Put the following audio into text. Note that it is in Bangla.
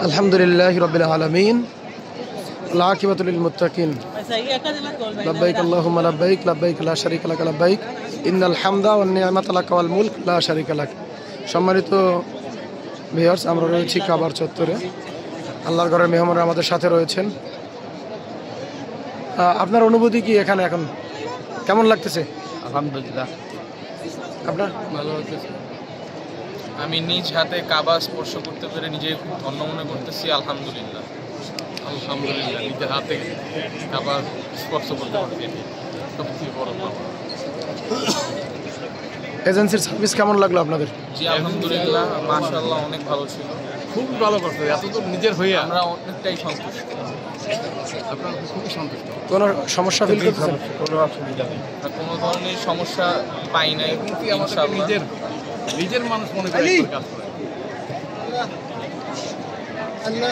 আলহামদুলিল্লাহি রাব্বিল আলামিন ওয়াল আকিবাতু লিল মুত্তাকিন লাব্বাইক আল্লাহুম্মা লাব্বাইক লাব্বাইক লা শারীকা লাক লাব্বাইক ইন্নাল হামদা ওয়ান নি'মাতা লাক ওয়াল মুলক লা শারীকা লাক। সম্মানিত ভিউয়ার্স, আমরা রয়েছি কাবার চত্বরে। আল্লাহর ঘরের মেহমানরা আমাদের সাথে রয়েছেন। আপনার অনুভূতি কি এখানে এখন কেমন লাগতেছে? আলহামদুলিল্লাহ, আপনার ভালো হতেছে। আমি নিজ হাতে কাবা স্পর্শ করতে পেরে নিজে খুব ধন্য মনে করতেছি। আলহামদুলিল্লাহ, আলহামদুলিল্লাহ, নিজের হাতে কাবা স্পর্শ করতে পারছি, সবচেয়ে বড় পাওয়া। এজেন্সির সার্ভিস কেমন লাগলো আপনাদের? জি আলহামদুলিল্লাহ, মাশাআল্লাহ, অনেক ভালো ছিল, খুব ভালো করছে। এত তো নিজের হয়ে আমরা অনেকটাই সন্তুষ্ট। আপনারা খুবই সন্তুষ্ট, কোনো সমস্যা ফিল করতেছেন? কোনো অসুবিধা নেই। কোনো ধরনের সমস্যা পাই নাই। আমাদের ইনশাআল্লাহ নিজের মানুষ মনে করে কাজ করে। আল্লাহ